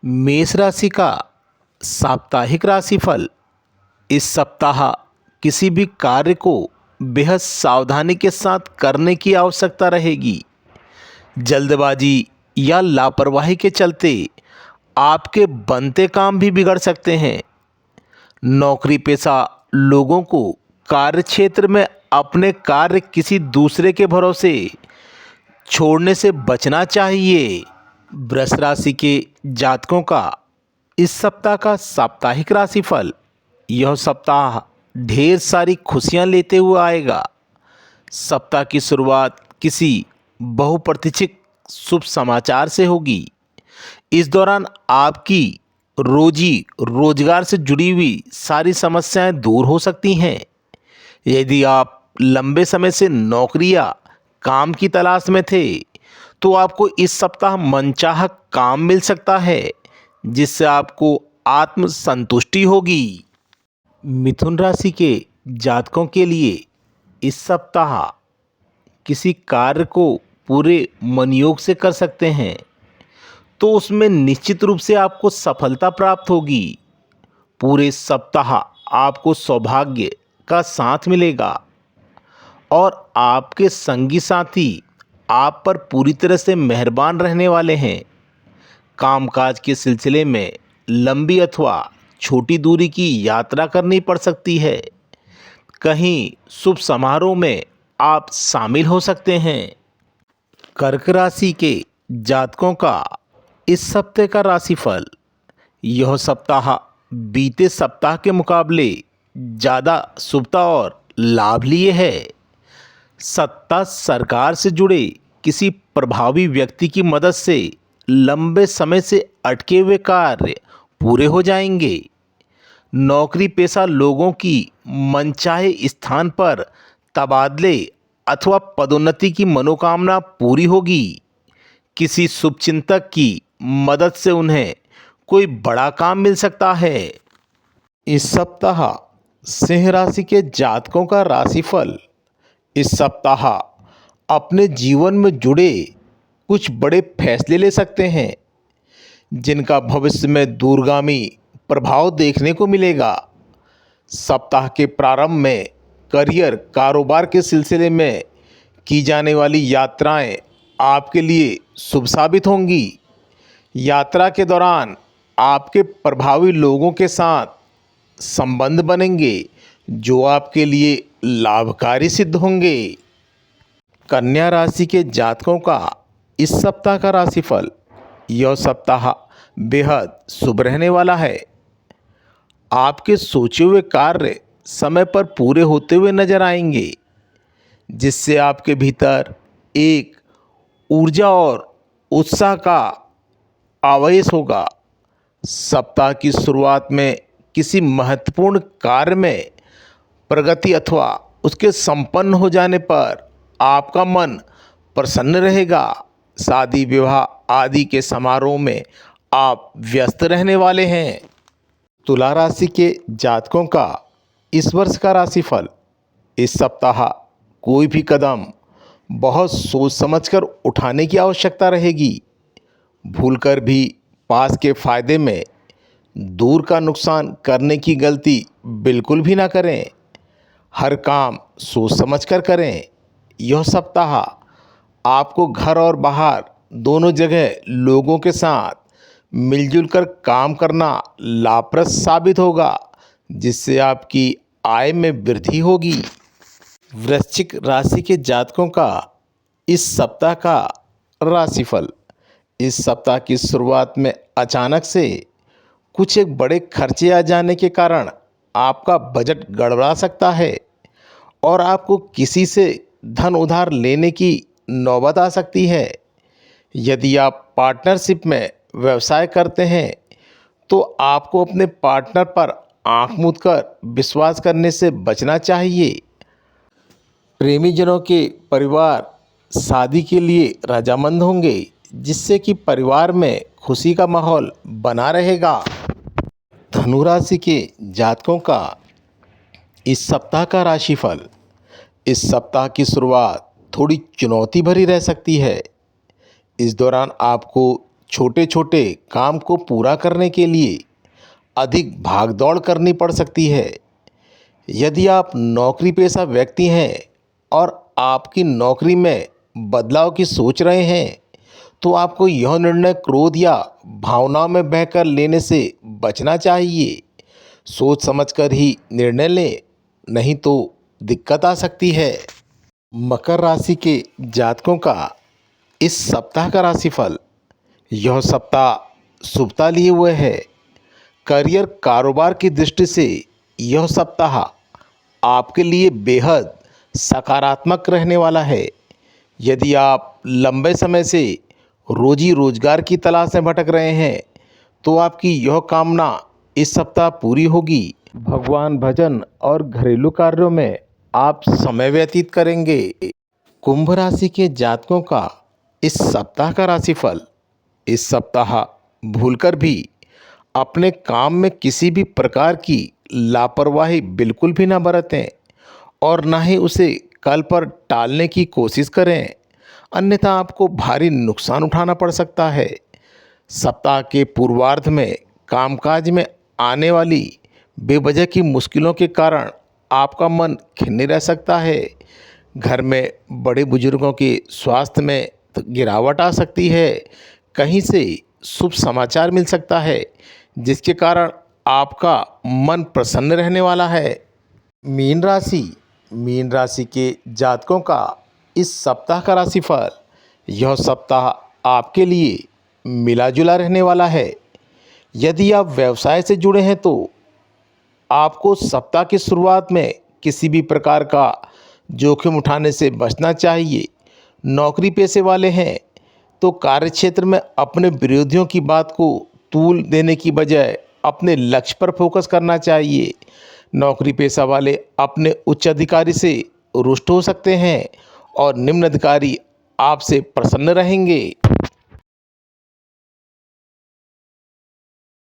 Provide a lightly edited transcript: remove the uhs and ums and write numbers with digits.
मेष राशि का साप्ताहिक राशिफल। इस सप्ताह किसी भी कार्य को बेहद सावधानी के साथ करने की आवश्यकता रहेगी। जल्दबाजी या लापरवाही के चलते आपके बनते काम भी बिगड़ सकते हैं। नौकरी पेशा लोगों को कार्य क्षेत्र में अपने कार्य किसी दूसरे के भरोसे छोड़ने से बचना चाहिए। वृष राशि के जातकों का इस सप्ताह का साप्ताहिक राशिफल। यह सप्ताह ढेर सारी खुशियां लेते हुए आएगा। सप्ताह की शुरुआत किसी बहुप्रतीक्षित शुभ समाचार से होगी। इस दौरान आपकी रोजी रोजगार से जुड़ी हुई सारी समस्याएं दूर हो सकती हैं। यदि आप लंबे समय से नौकरी या काम की तलाश में थे तो आपको इस सप्ताह मनचाहा काम मिल सकता है, जिससे आपको आत्म संतुष्टि होगी। मिथुन राशि के जातकों के लिए इस सप्ताह किसी कार्य को पूरे मनयोग से कर सकते हैं तो उसमें निश्चित रूप से आपको सफलता प्राप्त होगी। पूरे सप्ताह आपको सौभाग्य का साथ मिलेगा और आपके संगी साथी आप पर पूरी तरह से मेहरबान रहने वाले हैं। कामकाज के सिलसिले में लंबी अथवा छोटी दूरी की यात्रा करनी पड़ सकती है। कहीं शुभ समारोह में आप शामिल हो सकते हैं। कर्क राशि के जातकों का इस सप्ताह का राशिफल। यह सप्ताह बीते सप्ताह के मुकाबले ज़्यादा शुभता और लाभ लिए है। सत्ता सरकार से जुड़े किसी प्रभावी व्यक्ति की मदद से लंबे समय से अटके हुए कार्य पूरे हो जाएंगे। नौकरी पेशा लोगों की मनचाहे स्थान पर तबादले अथवा पदोन्नति की मनोकामना पूरी होगी। किसी शुभचिंतक की मदद से उन्हें कोई बड़ा काम मिल सकता है। इस सप्ताह सिंह राशि के जातकों का राशिफल। इस सप्ताह अपने जीवन में जुड़े कुछ बड़े फैसले ले सकते हैं, जिनका भविष्य में दूरगामी प्रभाव देखने को मिलेगा। सप्ताह के प्रारंभ में करियर कारोबार के सिलसिले में की जाने वाली यात्राएं आपके लिए शुभ साबित होंगी। यात्रा के दौरान आपके प्रभावी लोगों के साथ संबंध बनेंगे जो आपके लिए लाभकारी सिद्ध होंगे। कन्या राशि के जातकों का इस सप्ताह का राशिफल। यह सप्ताह बेहद शुभ रहने वाला है। आपके सोचे हुए कार्य समय पर पूरे होते हुए नजर आएंगे, जिससे आपके भीतर एक ऊर्जा और उत्साह का आवेश होगा। सप्ताह की शुरुआत में किसी महत्वपूर्ण कार्य में प्रगति अथवा उसके संपन्न हो जाने पर आपका मन प्रसन्न रहेगा। शादी विवाह आदि के समारोह में आप व्यस्त रहने वाले हैं। तुला राशि के जातकों का इस वर्ष का राशिफल। इस सप्ताह कोई भी कदम बहुत सोच समझकर उठाने की आवश्यकता रहेगी। भूलकर भी पास के फायदे में दूर का नुकसान करने की गलती बिल्कुल भी ना करें। हर काम सोच समझकर करें। यह सप्ताह आपको घर और बाहर दोनों जगह लोगों के साथ मिलजुल कर काम करना लाभप्रद साबित होगा, जिससे आपकी आय में वृद्धि होगी। वृश्चिक राशि के जातकों का इस सप्ताह का राशिफल। इस सप्ताह की शुरुआत में अचानक से कुछ एक बड़े खर्चे आ जाने के कारण आपका बजट गड़बड़ा सकता है और आपको किसी से धन उधार लेने की नौबत आ सकती है। यदि आप पार्टनरशिप में व्यवसाय करते हैं तो आपको अपने पार्टनर पर आंख मूंद कर विश्वास करने से बचना चाहिए। प्रेमीजनों के परिवार शादी के लिए रजामंद होंगे, जिससे कि परिवार में खुशी का माहौल बना रहेगा। धनु राशि के जातकों का इस सप्ताह का राशिफल। इस सप्ताह की शुरुआत थोड़ी चुनौती भरी रह सकती है। इस दौरान आपको छोटे छोटे काम को पूरा करने के लिए अधिक भागदौड़ करनी पड़ सकती है। यदि आप नौकरी पेशा व्यक्ति हैं और आपकी नौकरी में बदलाव की सोच रहे हैं, तो आपको यह निर्णय क्रोध या भावनाओं में बहकर लेने से बचना चाहिए। सोच समझकर ही निर्णय लें, नहीं तो दिक्कत आ सकती है। मकर राशि के जातकों का इस सप्ताह का राशिफल। यह सप्ताह शुभता लिए हुए है। करियर कारोबार की दृष्टि से यह सप्ताह आपके लिए बेहद सकारात्मक रहने वाला है। यदि आप लंबे समय से रोजी रोजगार की तलाश में भटक रहे हैं, तो आपकी यह कामना इस सप्ताह पूरी होगी। भगवान भजन और घरेलू कार्यों में आप समय व्यतीत करेंगे। कुंभ राशि के जातकों का इस सप्ताह का राशिफल। इस सप्ताह भूलकर भी अपने काम में किसी भी प्रकार की लापरवाही बिल्कुल भी ना बरतें और ना ही उसे कल पर टालने की कोशिश करें, अन्यथा आपको भारी नुकसान उठाना पड़ सकता है। सप्ताह के पूर्वार्ध में कामकाज में आने वाली बेवजह की मुश्किलों के कारण आपका मन खिन्न रह सकता है। घर में बड़े बुजुर्गों के स्वास्थ्य में गिरावट आ सकती है। कहीं से शुभ समाचार मिल सकता है, जिसके कारण आपका मन प्रसन्न रहने वाला है। मीन राशि के जातकों का इस सप्ताह का राशिफल। यह सप्ताह आपके लिए मिला जुला रहने वाला है। यदि आप व्यवसाय से जुड़े हैं, तो आपको सप्ताह की शुरुआत में किसी भी प्रकार का जोखिम उठाने से बचना चाहिए। नौकरी पेशे वाले हैं, तो कार्यक्षेत्र में अपने विरोधियों की बात को तूल देने की बजाय अपने लक्ष्य पर फोकस करना चाहिए। नौकरी पेशा वाले अपने उच्च अधिकारी से रुष्ट हो सकते हैं और निम्न अधिकारी आपसे प्रसन्न रहेंगे।